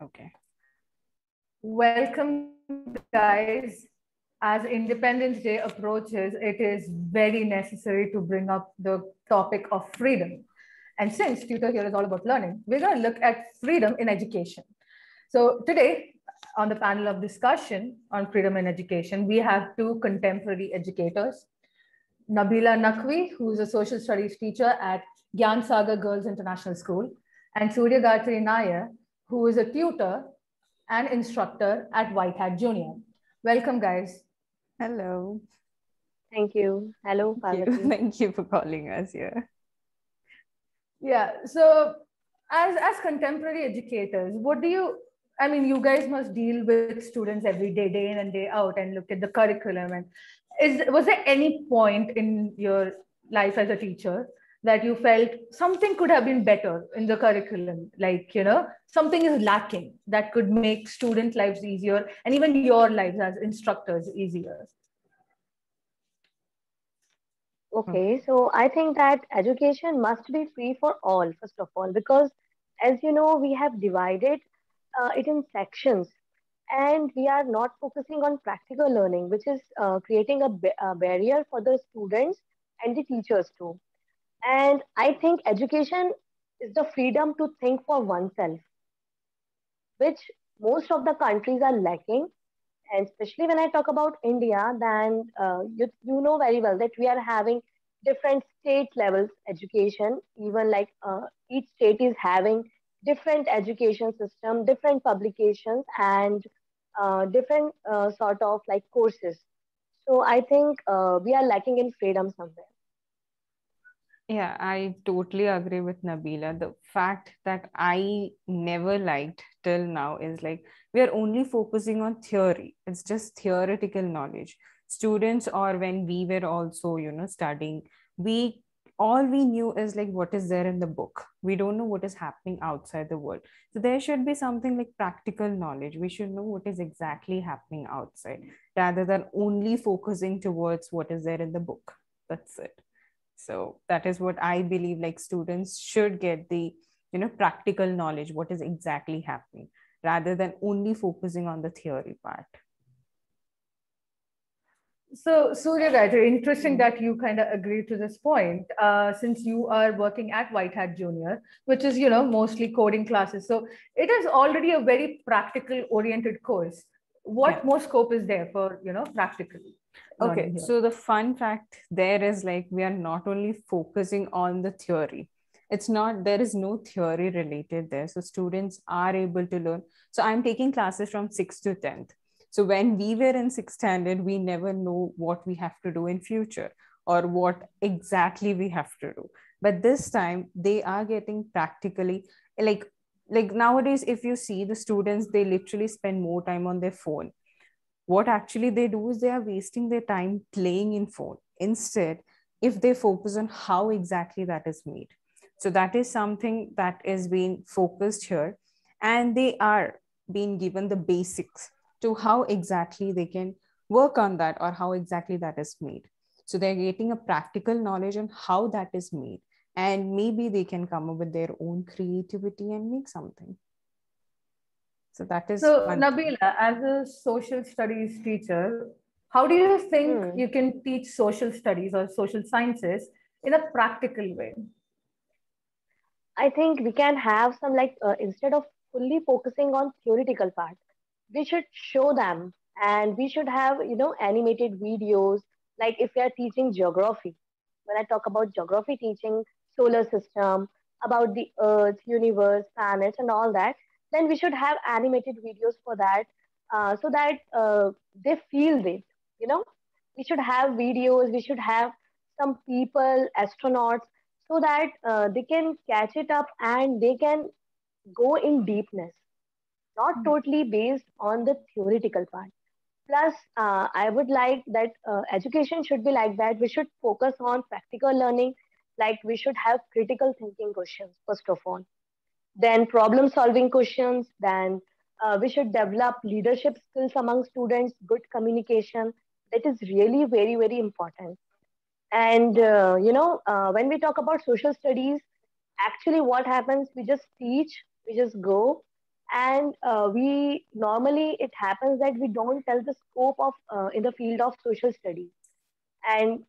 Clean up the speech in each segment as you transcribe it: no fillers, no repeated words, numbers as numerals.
Okay. Welcome, guys. As Independence Day approaches, it is very necessary to bring up the topic of freedom. And since Tutor here is all about learning, we're going to look at freedom in education. So, today, on the panel of discussion on freedom in education, we have two contemporary educators, Nabila Naqvi, who is a social studies teacher at Gyan Sagar Girls International School, and Surya Gayatri Nair, who is a tutor and instructor at White Hat Junior. Welcome, guys. Hello. Thank you. Hello, Thank you. Parvati. Thank you for calling us here. Yeah. So, as contemporary educators, what do you? I mean, you guys must deal with students every day, day in and day out, and look at the curriculum. And was there any point in your life as a teacher that you felt something could have been better in the curriculum? Like, something is lacking that could make student lives easier, and even your lives as instructors easier. Okay, so I think that education must be free for all, first of all, because as you know, we have divided it in sections and we are not focusing on practical learning, which is creating a barrier for the students and the teachers too. And I think education is the freedom to think for oneself, which most of the countries are lacking. And especially when I talk about India, then you know very well that we are having different state levels education, even like each state is having different education system, different publications, and different sort of like courses. So I think we are lacking in freedom somewhere. Yeah, I totally agree with Nabila. The fact that I never liked till now is like we are only focusing on theory. It's just theoretical knowledge. Students, or when we were also, studying, we all we knew is like what is there in the book. We don't know what is happening outside the world. So there should be something like practical knowledge. We should know what is exactly happening outside rather than only focusing towards what is there in the book. That's it. So that is what I believe, like students should get the practical knowledge, what is exactly happening, rather than only focusing on the theory part. So, Surya Gayatri, interesting that you kind of agree to this point, since you are working at White Hat Junior, which is, mostly coding classes. So, it is already a very practical oriented course. What more scope is there for, practical Okay, learning here? so the fun fact there is like we are not only focusing on the theory. It's not, there is no theory related there. So students are able to learn. So I'm taking classes from 6th to 10th. So when we were in 6th standard, we never know what we have to do in future or what exactly we have to do. But this time they are getting practically like nowadays, if you see the students, they literally spend more time on their phone. What actually they do is they are wasting their time playing in phone instead, if they focus on how exactly that is made. So that is something that is being focused here, and they are being given the basics to how exactly they can work on that or how exactly that is made. So they're getting a practical knowledge on how that is made, and maybe they can come up with their own creativity and make something. So that is So, one thing. Nabila, as a social studies teacher, how do you think Hmm. you can teach social studies or social sciences in a practical way? I think we can have some like instead of fully focusing on theoretical part, we should show them, and we should have animated videos. Like if we are teaching geography, when I talk about geography, teaching solar system, about the Earth, universe, planets, and all that, then we should have animated videos for that, so that they feel it. You know, we should have videos. We should have some people, astronauts, so that they can catch it up and they can go in deepness, not totally based on the theoretical part. Plus, I would like that education should be like that. We should focus on practical learning, like we should have critical thinking questions, first of all, then problem solving questions, then we should develop leadership skills among students, good communication. That is really very, very important. And when we talk about social studies, actually what happens, we just teach, we just go, And we normally, it happens that we don't tell the scope of in the field of social studies, and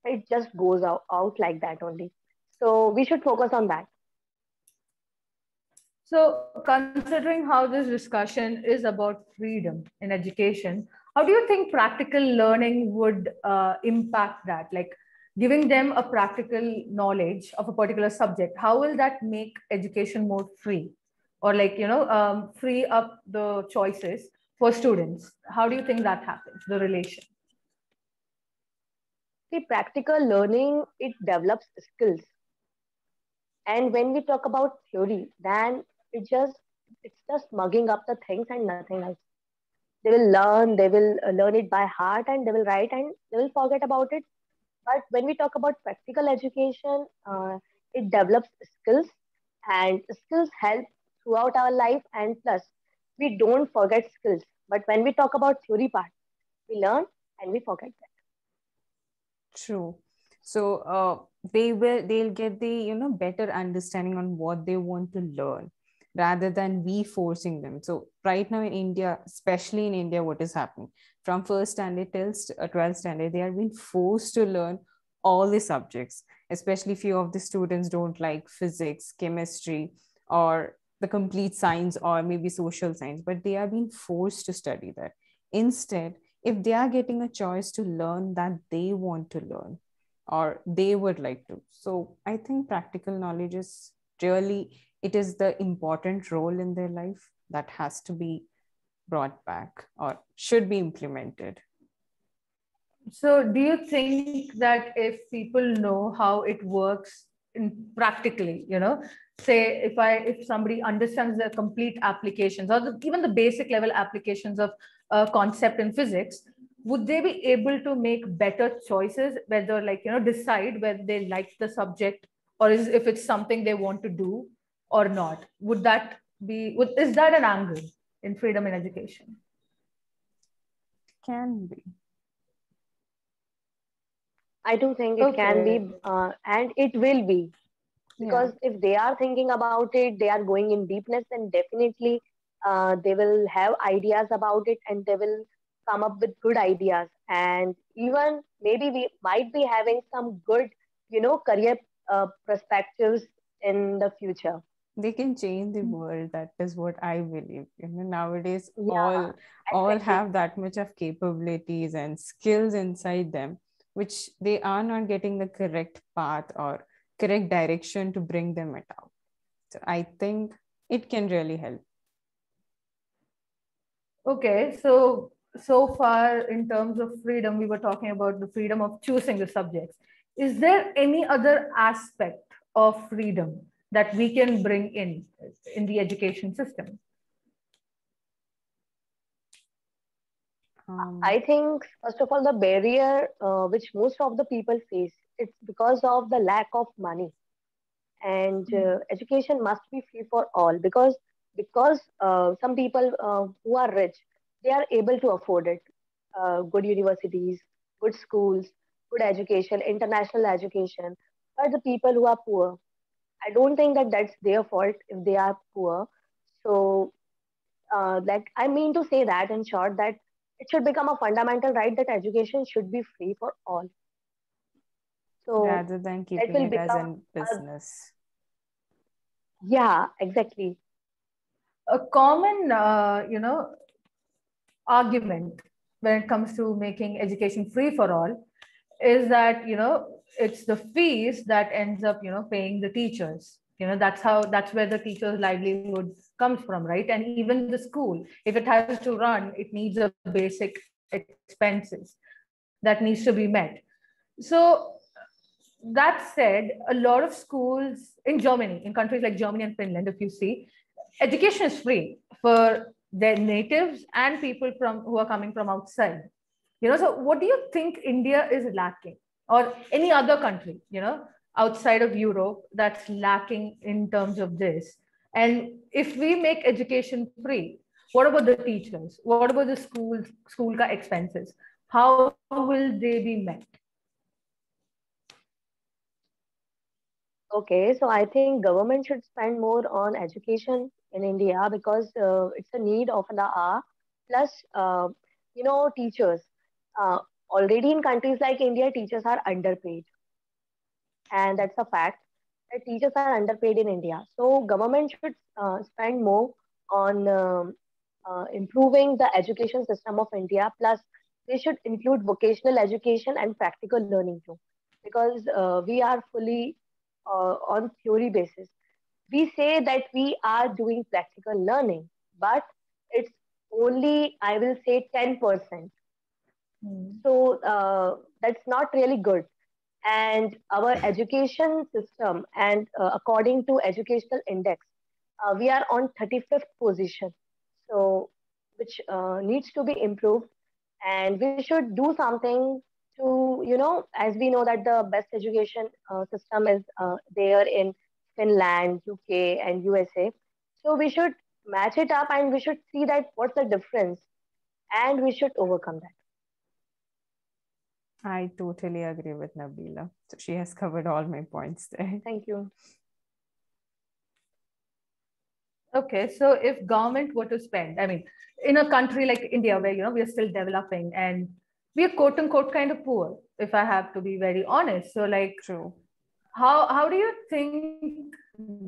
it just goes out like that only. So we should focus on that. So, considering how this discussion is about freedom in education, how do you think practical learning would impact that? Like giving them a practical knowledge of a particular subject, how will that make education more free? Or, like, free up the choices for students? How do you think that happens, the relation? See, practical learning, it develops skills. And when we talk about theory, then it's just mugging up the things and nothing else. They will learn it by heart, and they will write and they will forget about it. But when we talk about practical education, it develops skills, and skills help throughout our life. And plus, we don't forget skills. But when we talk about theory part, we learn and we forget that. True. So they'll get the better understanding on what they want to learn rather than we forcing them. So right now in India, especially in India, what is happening from first standard till 12th standard, they are being forced to learn all the subjects. Especially few of the students don't like physics, chemistry, or the complete science, or maybe social science, but they are being forced to study that. Instead, if they are getting a choice to learn that they want to learn or they would like to, so I think practical knowledge is really, it is the important role in their life that has to be brought back or should be implemented. So, do you think that if people know how it works in practically, say if somebody understands the complete applications or even the basic level applications of a concept in physics, would they be able to make better choices, whether, like, decide whether they like the subject, or if it's something they want to do or not? Would that is that an angle in freedom in education? Can be. I do think it can be, and it will be, because if they are thinking about it, they are going in deepness, and definitely they will have ideas about it, and they will come up with good ideas. And even maybe we might be having some good, career perspectives in the future. They can change the world. That is what I believe. Nowadays Yeah, all exactly. have that much of capabilities and skills inside them, which they are not getting the correct path or correct direction to bring them it out. So I think it can really help. Okay, so far in terms of freedom, we were talking about the freedom of choosing the subjects. Is there any other aspect of freedom that we can bring in the education system? I think, first of all, the barrier which most of the people face, it's because of the lack of money. And education must be free for all, because some people who are rich, they are able to afford it. Good universities, good schools, good education, international education. But the people who are poor, I don't think that that's their fault if they are poor. So like, I mean to say that in short, that it should become a fundamental right that education should be free for all. So Rather than that keeping will it as become a a, business. yeah, exactly. A common, argument when it comes to making education free for all is that, it's the fees that ends up, paying the teachers. That's where the teacher's livelihood comes from, right? And even the school, if it has to run, it needs a basic expenses that needs to be met. So that said, a lot of schools in Germany, in countries like Germany and Finland, if you see, education is free for their natives and people from who are coming from outside. So what do you think India is lacking, or any other country, outside of Europe, that's lacking in terms of this? And if we make education free, what about the teachers? What about the school ka expenses? How will they be met? Okay, so I think government should spend more on education in India because it's a need of the hour. Plus, teachers. Uh, Already in countries like India, teachers are underpaid, and that's a fact that teachers are underpaid in India. So government should spend more on improving the education system of India. Plus, they should include vocational education and practical learning too, because we are fully on theory basis. We say that we are doing practical learning, but it's only, I will say, 10%. Hmm. So that's not really good. And our education system, and according to educational index, we are on 35th position, so which needs to be improved. And we should do something to, as we know that the best education system is there in Finland, UK, and USA. So we should match it up, and we should see that what's the difference, and we should overcome that. I totally agree with Nabila. So she has covered all my points there. Thank you. Okay, so if government were to spend, I mean, in a country like India, where we are still developing and we are quote unquote kind of poor, if I have to be very honest. So, like, True. how do you think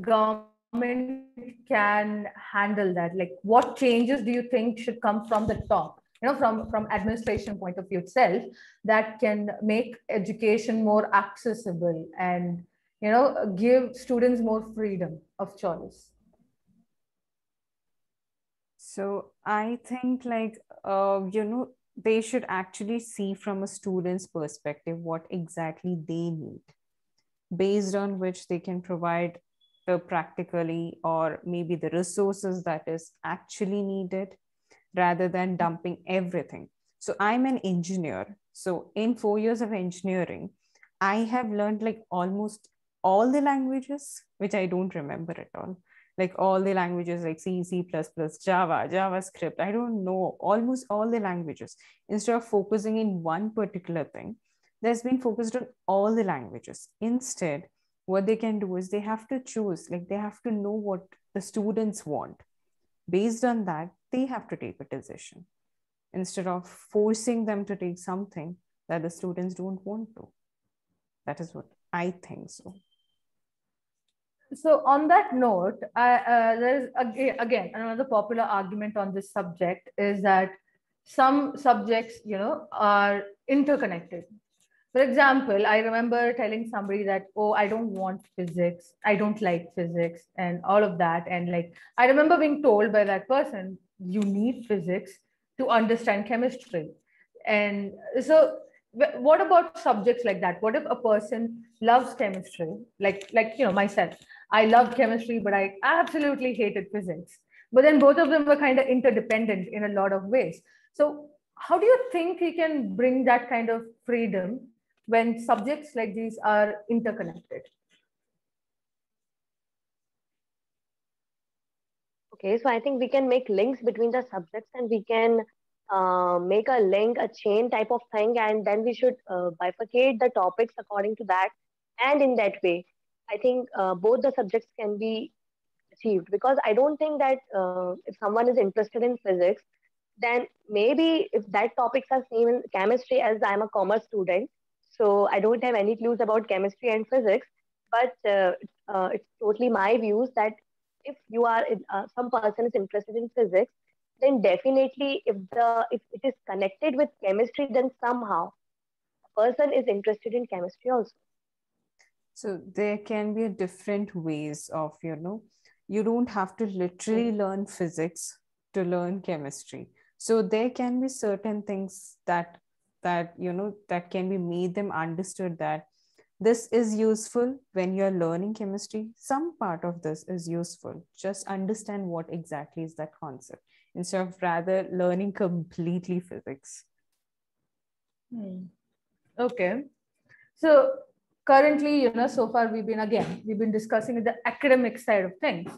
government can handle that? Like, what changes do you think should come from the top? From administration point of view itself, that can make education more accessible and give students more freedom of choice. So I think like, they should actually see from a student's perspective what exactly they need, based on which they can provide the practically or maybe the resources that is actually needed, rather than dumping everything. So I'm an engineer. So in 4 years of engineering, I have learned like almost all the languages, which I don't remember at all. Like all the languages like C, C++, Java, JavaScript. I don't know almost all the languages. Instead of focusing in one particular thing, there's been focused on all the languages. Instead, what they can do is they have to choose, like they have to know what the students want. Based on that, they have to take a decision instead of forcing them to take something that the students don't want to. That is what I think so. So on that note, there's again another popular argument on this subject is that some subjects, are interconnected. For example, I remember telling somebody that, oh, I don't want physics, I don't like physics, and all of that. And like, I remember being told by that person, you need physics to understand chemistry. And so, what about subjects like that? What if a person loves chemistry, like myself? I loved chemistry, but I absolutely hated physics. But then both of them were kind of interdependent in a lot of ways. So, how do you think we can bring that kind of freedom when subjects like these are interconnected? Okay, so I think we can make links between the subjects, and we can make a link, a chain type of thing, and then we should bifurcate the topics according to that. And in that way, I think both the subjects can be achieved, because I don't think that if someone is interested in physics, then maybe if that topics are same in chemistry, as I'm a commerce student, so I don't have any clues about chemistry and physics. But it's totally my views that if you are some person is interested in physics, then definitely if it is connected with chemistry, then somehow a person is interested in chemistry also. So there can be a different ways of, you don't have to literally learn physics to learn chemistry. So there can be certain things that can be made them understood that this is useful when you're learning chemistry. Some part of this is useful. Just understand what exactly is that concept instead of rather learning completely physics. Okay. So currently, so far we've been discussing the academic side of things.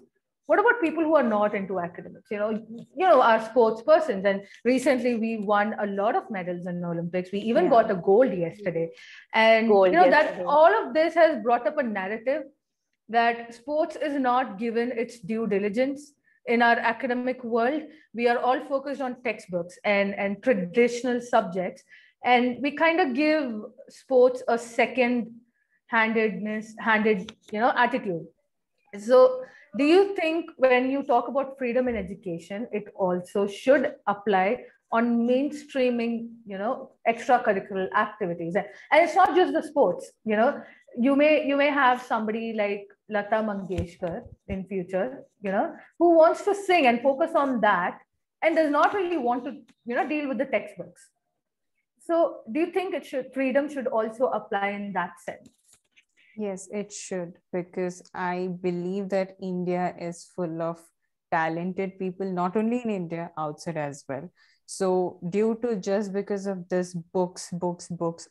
What about people who are not into academics? Our sports persons, and recently we won a lot of medals in Olympics. We even got a gold yesterday, and Gold that yesterday. all of this has brought up a narrative that sports is not given its due diligence in our academic world. We are all focused on textbooks and traditional subjects, and we kind of give sports a handed attitude. So do you think when you talk about freedom in education, it also should apply on mainstreaming, extracurricular activities? And it's not just the sports, you may have somebody like Lata Mangeshkar in future, who wants to sing and focus on that and does not really want to, deal with the textbooks. So do you think freedom should also apply in that sense? Yes, it should, because I believe that India is full of talented people, not only in India, outside as well. So, due to just because of this books,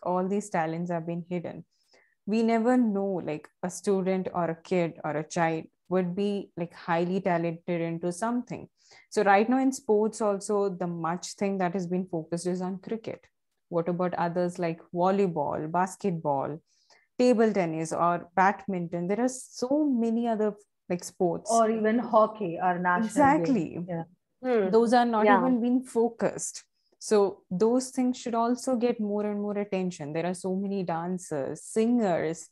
all these talents have been hidden. We never know, like a student or a kid or a child would be like highly talented into something. So, right now in sports, also, the much thing that has been focused is on cricket. What about others like volleyball, basketball, table tennis, or badminton? There are so many other like sports. Or even hockey, our national Exactly. game. Yeah. Those are not Yeah. even being focused. So those things should also get more and more attention. There are so many dancers, singers,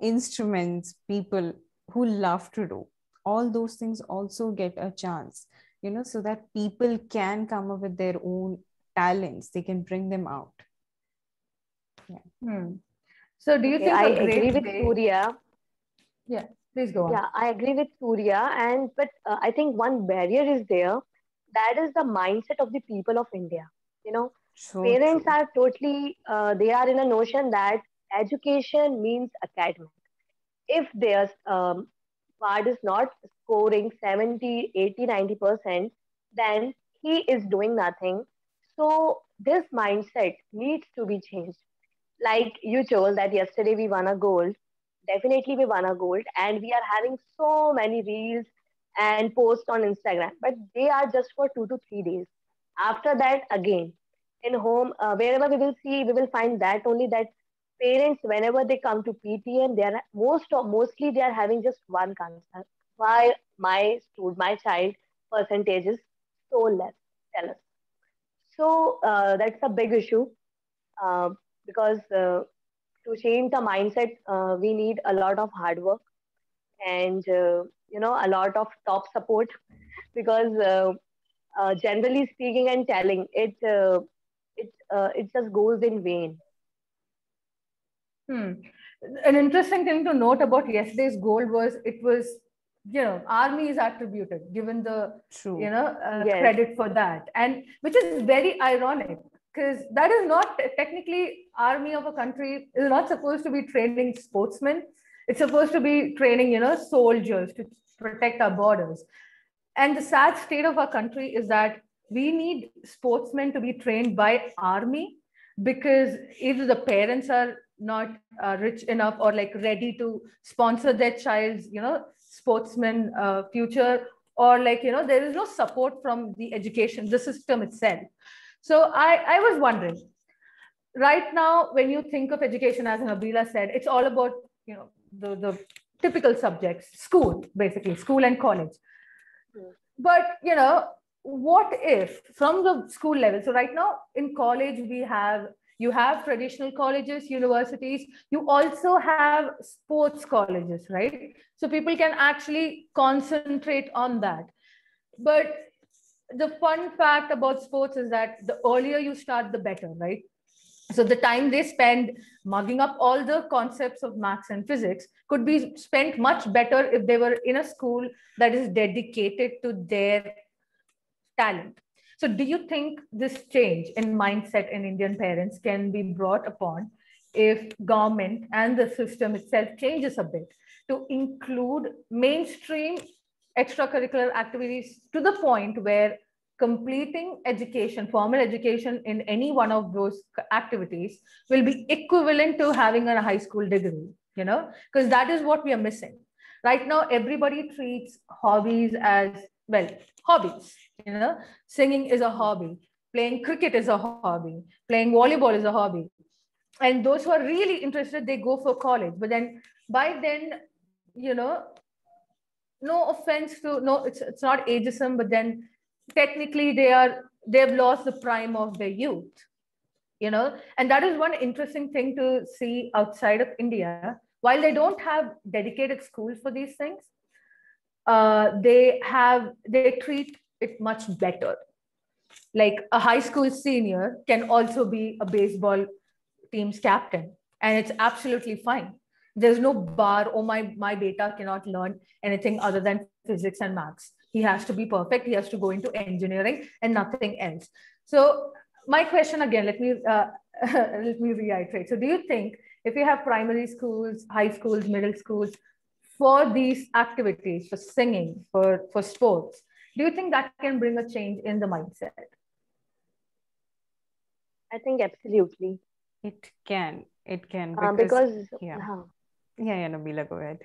instruments, people who love to do. All those things also get a chance, so that people can come up with their own talents. They can bring them out. Yeah. So do you Okay, think I a great agree with day... Surya. Yeah, please go on. Yeah, I agree with Surya, but I think one barrier is there. That is the mindset of the people of India. You know, So parents true. are totally they are in a notion that education means academic. If their part is not scoring 70, 80, 90%, then he is doing nothing. So this mindset needs to be changed. Like you told that yesterday we won a gold. Definitely we won a gold, and we are having so many reels and posts on Instagram, but they are just for 2 to 3 days. After that, again, in home, wherever we will see, we will find that only that parents, whenever they come to PTN, they are mostly they are having just one concern: why my child percentage is so less? Tell us. So that's a big issue, uh, because to change the mindset, we need a lot of hard work and a lot of top support, because generally speaking and telling it, it just goes in vain. An interesting thing to note about yesterday's gold was it was, army is attributed, given the, True. Yes. credit for that, and which is very ironic because that is not technically army of a country is not supposed to be training sportsmen. It's supposed to be training, soldiers to protect our borders. And the sad state of our country is that we need sportsmen to be trained by army because either the parents are not rich enough or like ready to sponsor their child's, sportsman future, or like, there is no support from the education, the system itself. So I was wondering, right now, when you think of education, as Nabila said, it's all about, the typical subjects, school, basically, school and college. But, what if from the school level? So right now in college, you have traditional colleges, universities, you also have sports colleges, right? So people can actually concentrate on that. But the fun fact about sports is that the earlier you start, the better, right? So the time they spend mugging up all the concepts of maths and physics could be spent much better if they were in a school that is dedicated to their talent. So do you think this change in mindset in Indian parents can be brought upon if government and the system itself changes a bit to include mainstream extracurricular activities to the point where completing education, formal education in any one of those activities will be equivalent to having a high school degree, because that is what we are missing. Right now, everybody treats hobbies as, well, hobbies, singing is a hobby, playing cricket is a hobby, playing volleyball is a hobby. And those who are really interested, they go for college. But then by then, you know, no offense to, no, it's not ageism, but then technically they've lost the prime of their youth, you know. And that is one interesting thing to see outside of India. While they don't have dedicated schools for these things, they treat it much better. Like a high school senior can also be a baseball team's captain, and it's absolutely fine. There's no bar, oh, my beta cannot learn anything other than physics and maths. He has to be perfect. He has to go into engineering and nothing else. So my question again, let me reiterate. So do you think if you have primary schools, high schools, middle schools for these activities, for singing, for sports, do you think that can bring a change in the mindset? I think absolutely. It can because Because, yeah. huh. Yeah, Nabila, go ahead.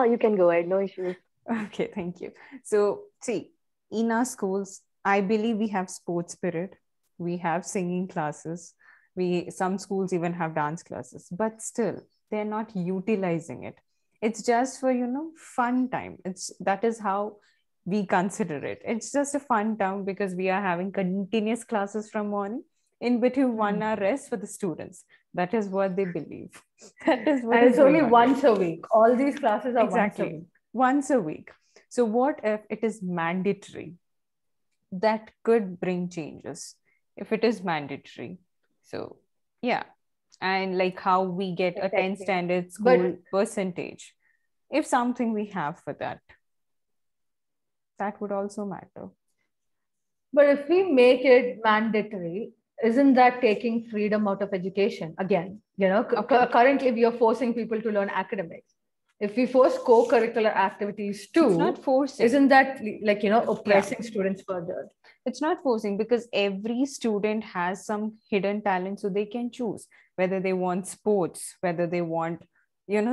You can go ahead, no issues. Okay, thank you. So, see, in our schools, I believe we have sports spirit, we have singing classes, some schools even have dance classes, but still they're not utilizing it. It's just for, fun time. That is how we consider it. It's just a fun time because we are having continuous classes from morning, in between 1 hour rest for the students. That is what they believe. That is what And is it's only going on. once a week. All these classes are Exactly. Once a week. So what if it is mandatory? That could bring changes if it is mandatory. So yeah. And like how we get a 10 Exactly. standard school percentage. If something we have for that, that would also matter. But if we make it mandatory, isn't that taking freedom out of education? Again, currently we are forcing people to learn academics. If we force co-curricular activities too, it's not forcing. Isn't that like, oppressing students further? It's not forcing because every student has some hidden talent, so they can choose whether they want sports, whether they want,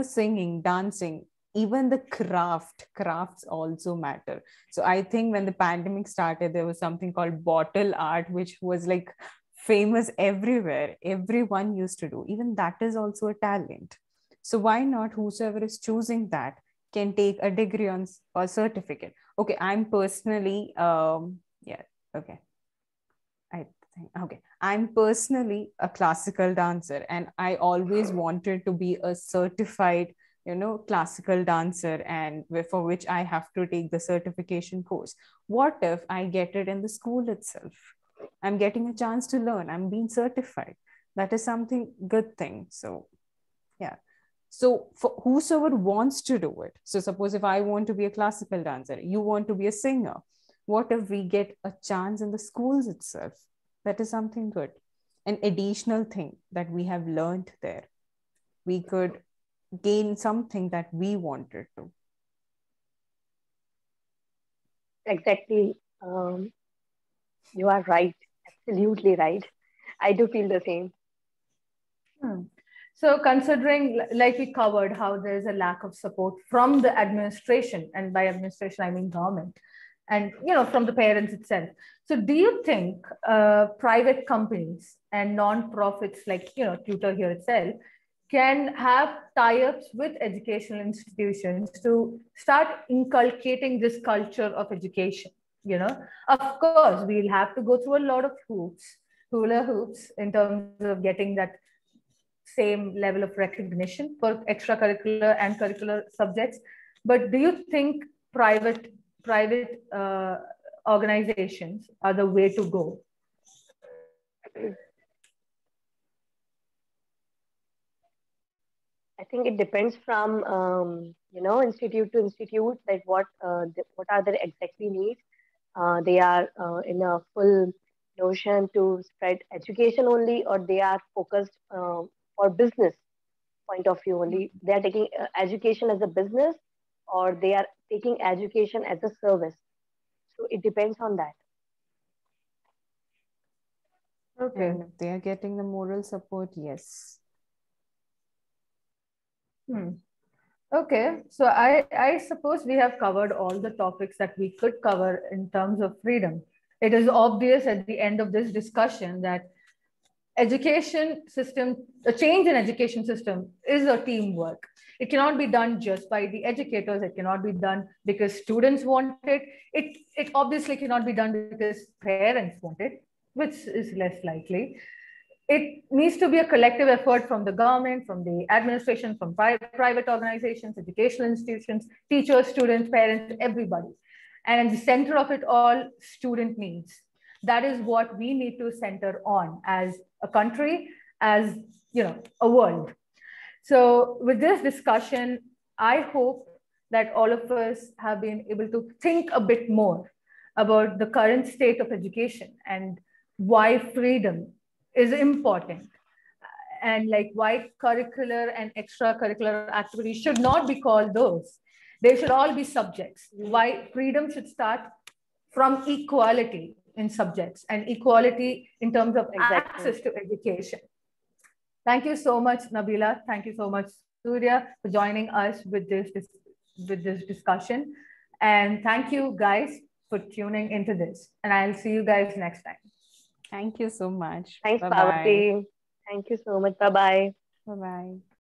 singing, dancing, even the crafts also matter. So I think when the pandemic started, there was something called bottle art, which was like famous everywhere. Everyone used to do. Even that is also a talent. So why not whosoever is choosing that can take a degree on or certificate? Okay, I'm personally yeah, okay. I'm personally a classical dancer, and I always wanted to be a certified, classical dancer, and for which I have to take the certification course. What if I get it in the school itself? I'm getting a chance to learn. I'm being certified. That is something good thing. So, yeah. So for whosoever wants to do it. So suppose if I want to be a classical dancer, you want to be a singer. What if we get a chance in the schools itself? That is something good. An additional thing that we have learned there. We could gain something that we wanted to. Exactly. You are right. Absolutely right. I do feel the same. So considering, like we covered, how there's a lack of support from the administration, and by administration, I mean government, and from the parents itself. So do you think private companies and non-profits like Tutor Here itself can have tie-ups with educational institutions to start inculcating this culture of education? Of course, we'll have to go through a lot of hula hoops in terms of getting that same level of recognition for extracurricular and curricular subjects. But do you think private organizations are the way to go? I think it depends from institute to institute, that what are their exactly needs. They are in a full notion to spread education only, or they are focused for business point of view only. They are taking education as a business, or they are taking education as a service. So it depends on that. Okay. And if they are getting the moral support, yes. Okay, so I suppose we have covered all the topics that we could cover in terms of freedom. It is obvious at the end of this discussion that education system, a change in education system is a teamwork. It cannot be done just by the educators. It cannot be done because students want it. It obviously cannot be done because parents want it, which is less likely. It needs to be a collective effort from the government, from the administration, from private organizations, educational institutions, teachers, students, parents, everybody. And at the center of it all, student needs. That is what we need to center on as a country, as a world. So with this discussion, I hope that all of us have been able to think a bit more about the current state of education and why freedom is important, and like why curricular and extracurricular activities should not be called those. They should all be subjects. Why freedom should start from equality in subjects and equality in terms of access to education. Thank you so much, Nabila. Thank you so much, Surya, for joining us with this discussion. And thank you guys for tuning into this. And I'll see you guys next time. Thank you so much. Thanks, Bye-bye. Parvati. Thank you so much. Bye-bye. Bye-bye.